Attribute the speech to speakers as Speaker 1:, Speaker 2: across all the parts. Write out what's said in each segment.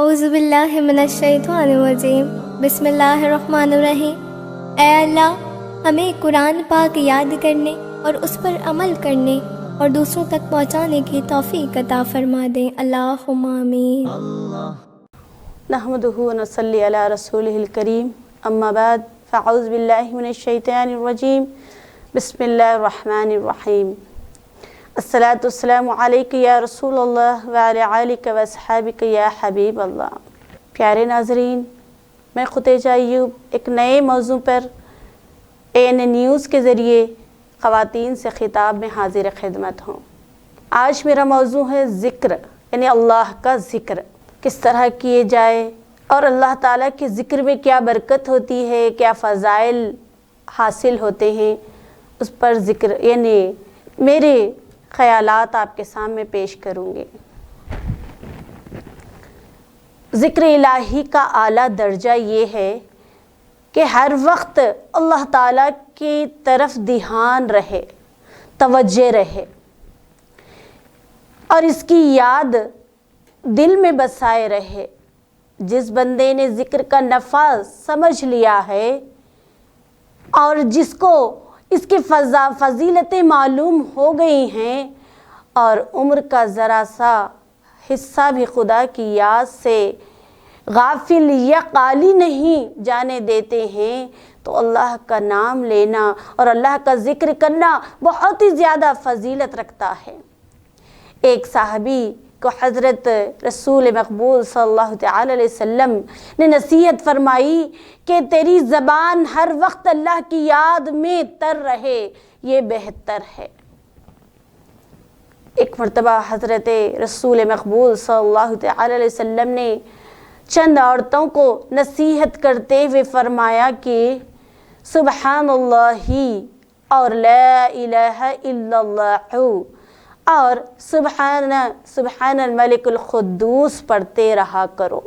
Speaker 1: اعوذ باللہ من الشیطان الرجیم بسم اللہ الرحمن الرحیم۔ اے اللہ، ہمیں قرآن پاک یاد کرنے اور اس پر عمل کرنے اور دوسروں تک پہنچانے کی توفیق عطا فرما دیں، اللہم آمین۔
Speaker 2: نحمدہ و نصلی علی رسولہ الکریم، اما بعد فاعوذ باللہ من الشیطان الرجیم، بسم اللہ الرحمن الرحیم۔ الصلاۃ والسلام علیک یا رسول اللہ وعلی آلک و اصحابک یا حبیب اللہ۔ پیارے ناظرین، میں خدیجہ ایوب ایک نئے موضوع پر AN نیوز کے ذریعے خواتین سے خطاب میں حاضر خدمت ہوں۔ آج میرا موضوع ہے ذکر، یعنی اللہ کا ذکر کس طرح کیے جائے اور اللہ تعالیٰ کے ذکر میں کیا برکت ہوتی ہے، کیا فضائل حاصل ہوتے ہیں، اس پر ذکر یعنی میرے خیالات آپ کے سامنے پیش کروں گے۔ ذکر الہی کا اعلیٰ درجہ یہ ہے کہ ہر وقت اللہ تعالیٰ کی طرف دھیان رہے، توجہ رہے اور اس کی یاد دل میں بسائے رہے۔ جس بندے نے ذکر کا نفع سمجھ لیا ہے اور جس کو اس کی فضیلتیں معلوم ہو گئی ہیں اور عمر کا ذرا سا حصہ بھی خدا کی یاد سے غافل یا خالی نہیں جانے دیتے ہیں، تو اللہ کا نام لینا اور اللہ کا ذکر کرنا بہت ہی زیادہ فضیلت رکھتا ہے۔ ایک صحابی کو حضرت رسول مقبول صلی اللہ تعالی علیہ وسلم نے نصیحت فرمائی کہ تیری زبان ہر وقت اللہ کی یاد میں تر رہے، یہ بہتر ہے۔ ایک مرتبہ حضرت رسول مقبول صلی اللہ تعالی علیہ وسلم نے چند عورتوں کو نصیحت کرتے ہوئے فرمایا کہ سبحان اللہ اور لا الہ الا اللہ اور سبحان الملک القدوس پڑھتے رہا کرو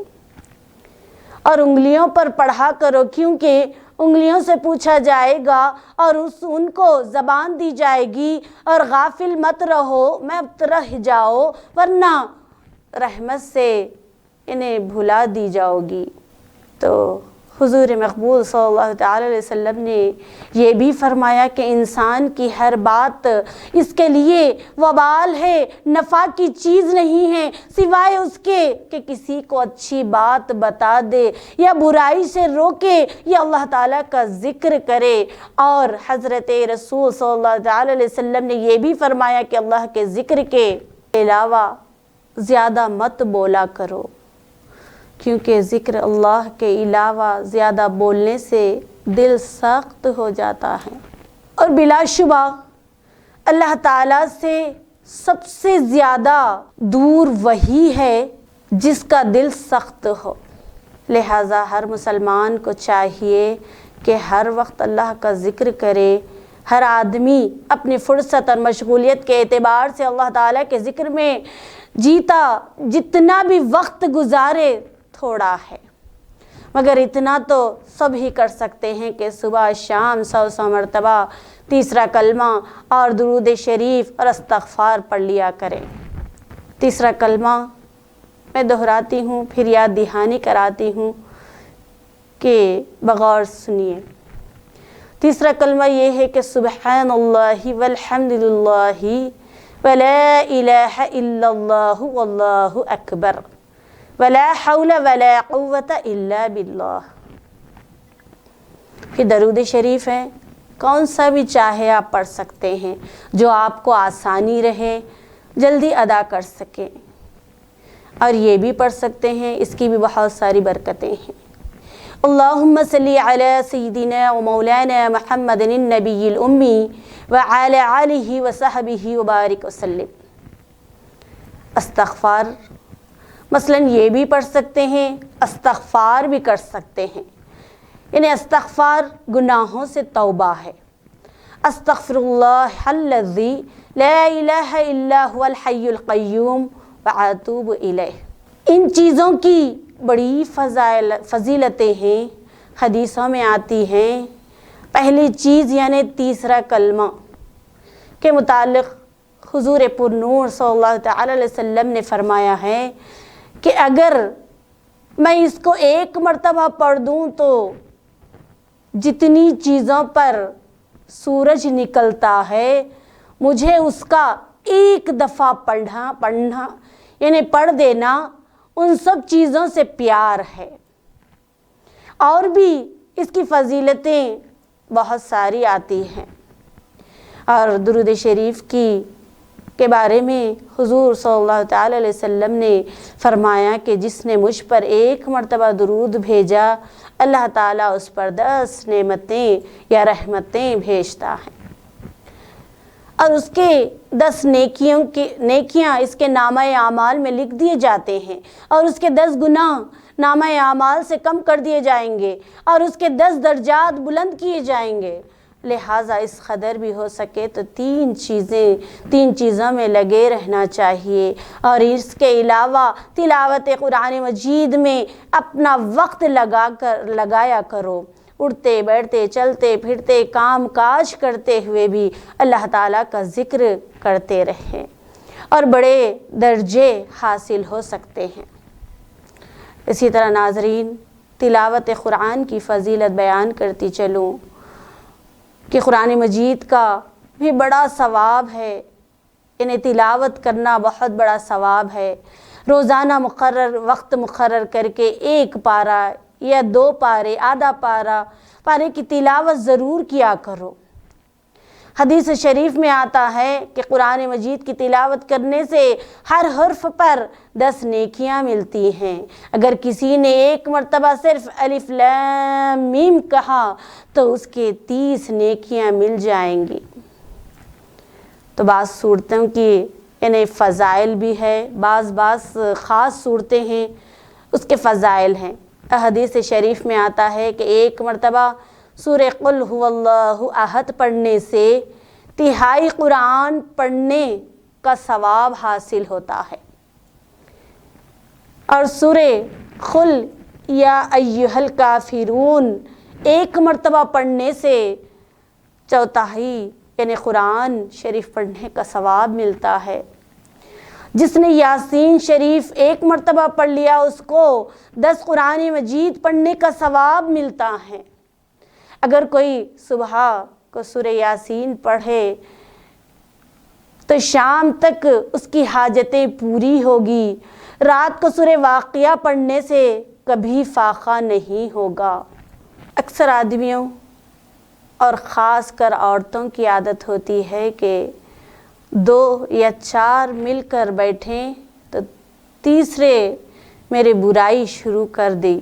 Speaker 2: اور انگلیوں پر پڑھا کرو، کیونکہ انگلیوں سے پوچھا جائے گا اور ان کو زبان دی جائے گی، اور غافل مت رہو، مت رہ جاؤ ورنہ رحمت سے انہیں بھلا دی جاؤ گی۔ تو حضور مقبول صلی اللہ تعالی علیہ وسلم نے یہ بھی فرمایا کہ انسان کی ہر بات اس کے لیے وبال ہے، نفع کی چیز نہیں ہے، سوائے اس کے کہ کسی کو اچھی بات بتا دے یا برائی سے روکے یا اللہ تعالیٰ کا ذکر کرے۔ اور حضرت رسول صلی اللہ تعالی علیہ وسلم نے یہ بھی فرمایا کہ اللہ کے ذکر کے علاوہ زیادہ مت بولا کرو، کیونکہ ذکر اللہ کے علاوہ زیادہ بولنے سے دل سخت ہو جاتا ہے، اور بلا شبہ اللہ تعالیٰ سے سب سے زیادہ دور وہی ہے جس کا دل سخت ہو۔ لہٰذا ہر مسلمان کو چاہیے کہ ہر وقت اللہ کا ذکر کرے۔ ہر آدمی اپنی فرصت اور مشغولیت کے اعتبار سے اللہ تعالیٰ کے ذکر میں جیتا جتنا بھی وقت گزارے تھوڑا ہے، مگر اتنا تو سب ہی کر سکتے ہیں کہ صبح شام 100 مرتبہ تیسرا کلمہ اور درود شریف اور استغفار پڑھ لیا کریں۔ تیسرا کلمہ میں دہراتی ہوں، پھر یاد دہانی کراتی ہوں کہ بغور سنیے۔ تیسرا کلمہ یہ ہے کہ سبحان اللہ والحمد للہ ولا الہ الا اللہ واللہ اکبر ولا حول ولا قوت الا باللہ۔ پھر درود شریف ہے، کون سا بھی چاہے آپ پڑھ سکتے ہیں، جو آپ کو آسانی رہے، جلدی ادا کر سکیں، اور یہ بھی پڑھ سکتے ہیں، اس کی بھی بہت ساری برکتیں ہیں۔ اللہم صلی علی سیدنا و مولانا محمد النبی الامی وعلی آلہ وصحبہ وبارک وسلم۔ استغفار مثلاً یہ بھی پڑھ سکتے ہیں، استغفار بھی کر سکتے ہیں، یعنی استغفار گناہوں سے توبہ ہے۔ استغفر اللہ الذی لا الہ الا هو الحی القیوم واتوب الیہ۔ ان چیزوں کی بڑی فضیلتیں ہیں، حدیثوں میں آتی ہیں۔ پہلی چیز یعنی تیسرا کلمہ کے متعلق حضور پر نور صلی اللہ تعالی علیہ وسلم نے فرمایا ہے کہ اگر میں اس کو ایک مرتبہ پڑھ دوں تو جتنی چیزوں پر سورج نکلتا ہے مجھے اس کا ایک دفعہ پڑھنا یعنی پڑھ دینا ان سب چیزوں سے پیار ہے۔ اور بھی اس کی فضیلتیں بہت ساری آتی ہیں، اور درود شریف کے بارے میں حضور صلی اللہ تعالی علیہ وسلم نے فرمایا کہ جس نے مجھ پر ایک مرتبہ درود بھیجا اللہ تعالیٰ اس پر 10 نعمتیں یا رحمتیں بھیجتا ہے، اور اس کے 10 نیکیاں اس کے نامہ اعمال میں لکھ دیے جاتے ہیں، اور اس کے 10 گناہ نامہ اعمال سے کم کر دیے جائیں گے، اور اس کے 10 درجات بلند کیے جائیں گے۔ لہٰذا اس قدر بھی ہو سکے تو 3 چیزوں میں لگے رہنا چاہیے، اور اس کے علاوہ تلاوت قرآن مجید میں اپنا وقت لگایا کرو، اٹھتے بیٹھتے چلتے پھرتے کام کاج کرتے ہوئے بھی اللہ تعالیٰ کا ذکر کرتے رہیں، اور بڑے درجے حاصل ہو سکتے ہیں۔ اسی طرح ناظرین، تلاوت قرآن کی فضیلت بیان کرتی چلوں کہ قرآن مجید کا بھی بڑا ثواب ہے، انہیں تلاوت کرنا بہت بڑا ثواب ہے۔ روزانہ وقت مقرر کر کے 1 پارہ یا 2 پارے، آدھا پارے کی تلاوت ضرور کیا کرو۔ حدیث شریف میں آتا ہے کہ قرآن مجید کی تلاوت کرنے سے ہر حرف پر 10 نیکیاں ملتی ہیں۔ اگر کسی نے 1 مرتبہ صرف الف لام میم کہا تو اس کے 30 نیکیاں مل جائیں گی۔ تو بعض صورتوں کی انہیں فضائل بھی ہے، بعض خاص صورتیں ہیں اس کے فضائل ہیں۔ حدیث شریف میں آتا ہے کہ 1 مرتبہ سورہ قل هو اللہ احد پڑھنے سے 1/3 قرآن پڑھنے کا ثواب حاصل ہوتا ہے، اور سورہ قل یا ایھا الکافرون 1 مرتبہ پڑھنے سے 1/4 یعنی قرآن شریف پڑھنے کا ثواب ملتا ہے۔ جس نے یاسین شریف 1 مرتبہ پڑھ لیا اس کو 10 قرآن مجید پڑھنے کا ثواب ملتا ہے۔ اگر کوئی صبح کو سورہ یاسین پڑھے تو شام تک اس کی حاجتیں پوری ہوگی، رات کو سورہ واقعہ پڑھنے سے کبھی فاقہ نہیں ہوگا۔ اکثر آدمیوں اور خاص کر عورتوں کی عادت ہوتی ہے کہ 2 یا 4 مل کر بیٹھیں تو تیسرے میرے برائی شروع کر دی،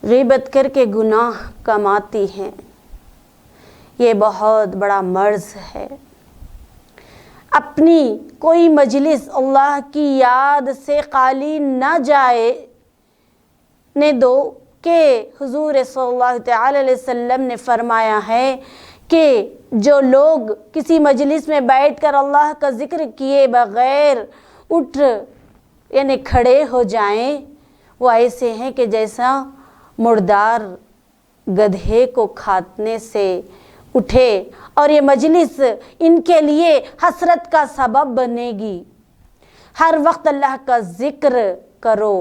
Speaker 2: غیبت کر کے گناہ کماتی ہیں۔ یہ بہت بڑا مرض ہے۔ اپنی کوئی مجلس اللہ کی یاد سے خالی نہ جائے نے دو کہ حضور صلی اللہ تعالی علیہ وسلم نے فرمایا ہے کہ جو لوگ کسی مجلس میں بیٹھ کر اللہ کا ذکر کیے بغیر اٹھ یعنی کھڑے ہو جائیں وہ ایسے ہیں کہ جیسا مردار گدھے کو کھانے سے اٹھے، اور یہ مجلس ان کے لیے حسرت کا سبب بنے گی۔ ہر وقت اللہ کا ذکر کرو۔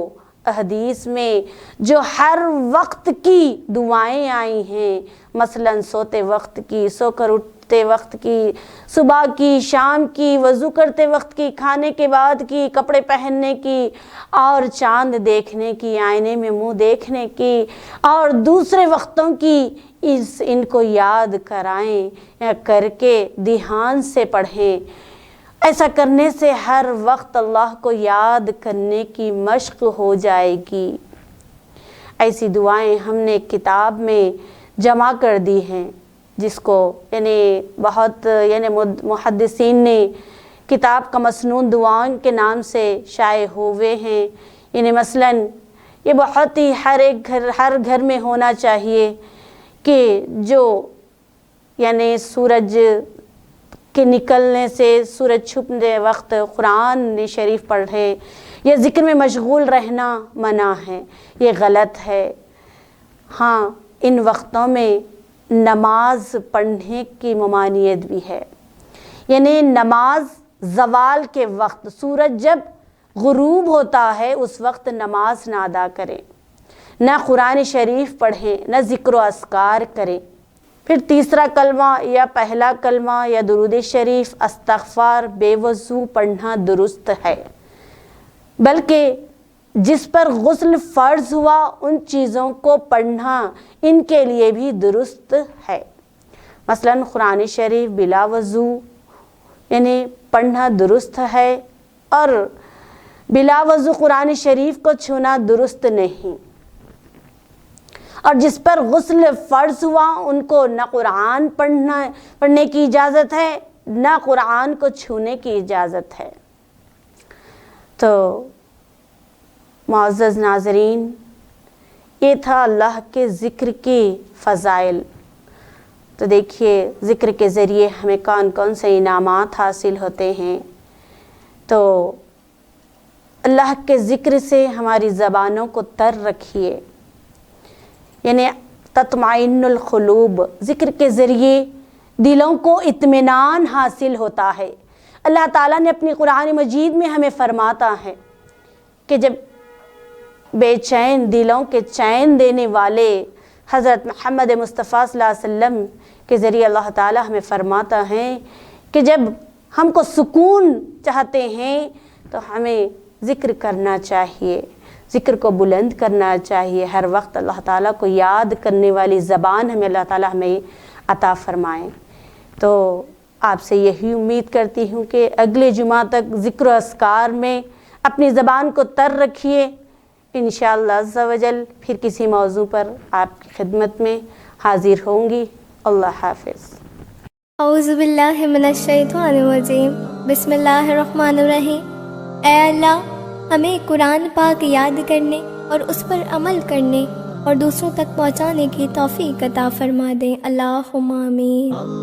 Speaker 2: حدیث میں جو ہر وقت کی دعائیں آئی ہیں، مثلا سوتے وقت کی، سو کر اٹھتے وقت کی، صبح کی، شام کی، وضو کرتے وقت کی، کھانے کے بعد کی، کپڑے پہننے کی، اور چاند دیکھنے کی، آئینے میں منہ دیکھنے کی، اور دوسرے وقتوں کی، ان کو یاد کرائیں یا کر کے دھیان سے پڑھیں۔ ایسا کرنے سے ہر وقت اللہ کو یاد کرنے کی مشق ہو جائے گی۔ ایسی دعائیں ہم نے کتاب میں جمع کر دی ہیں، جس کو بہت محدثین نے کتاب کا مسنون دعائیں کے نام سے شائع ہوئے ہیں۔ مثلاً یہ بہت ہی ہر گھر میں ہونا چاہیے کہ جو سورج کے نکلنے سے سورج چھپنے وقت قرآن شریف پڑھے۔ یہ ذکر میں مشغول رہنا منع ہے، یہ غلط ہے۔ ہاں، ان وقتوں میں نماز پڑھنے کی ممانعت بھی ہے، نماز زوال کے وقت، سورج جب غروب ہوتا ہے اس وقت نماز نہ ادا کریں، نہ قرآن شریف پڑھیں، نہ ذکر و اذکار کریں۔ پھر تیسرا کلمہ یا پہلا کلمہ یا درود شریف استغفار بے وضو پڑھنا درست ہے، بلکہ جس پر غسل فرض ہوا ان چیزوں کو پڑھنا ان کے لیے بھی درست ہے۔ مثلا قرآن شریف بلا وضو یعنی پڑھنا درست ہے، اور بلا وضو قرآن شریف کو چھونا درست نہیں۔ اور جس پر غسل فرض ہوا ان کو نہ قرآن پڑھنے کی اجازت ہے، نہ قرآن کو چھونے کی اجازت ہے۔ تو معزز ناظرین، یہ تھا اللہ کے ذکر کے فضائل۔ تو دیکھیے ذکر کے ذریعے ہمیں کون کون سے انعامات حاصل ہوتے ہیں۔ تو اللہ کے ذکر سے ہماری زبانوں کو تر رکھیے، یعنی تطمئن القلوب، ذکر کے ذریعے دلوں کو اطمینان حاصل ہوتا ہے۔ اللہ تعالیٰ نے اپنی قرآن مجید میں ہمیں فرماتا ہے کہ جب بے چین دلوں کے چین دینے والے حضرت محمد مصطفیٰ صلی اللہ علیہ وسلم کے ذریعے اللہ تعالیٰ ہمیں فرماتا ہے کہ جب ہم کو سکون چاہتے ہیں تو ہمیں ذکر کرنا چاہیے، ذکر کو بلند کرنا چاہیے، ہر وقت اللہ تعالیٰ کو یاد کرنے والی زبان ہمیں اللہ تعالیٰ ہمیں عطا فرمائیں۔ تو آپ سے یہی امید کرتی ہوں کہ اگلے جمعہ تک ذکر و اذکار میں اپنی زبان کو تر رکھیے۔ انشاءاللہ عز و جل پھر کسی موضوع پر آپ کی خدمت میں حاضر ہوں گی۔ اللہ حافظ۔
Speaker 1: اعوذ باللہ من الشیطان الرجیم، بسم اللہ الرحمن الرحیم۔ اے اللہ، ہمیں قرآن پاک یاد کرنے اور اس پر عمل کرنے اور دوسروں تک پہنچانے کی توفیق عطا فرما دیں۔ اللہم آمین۔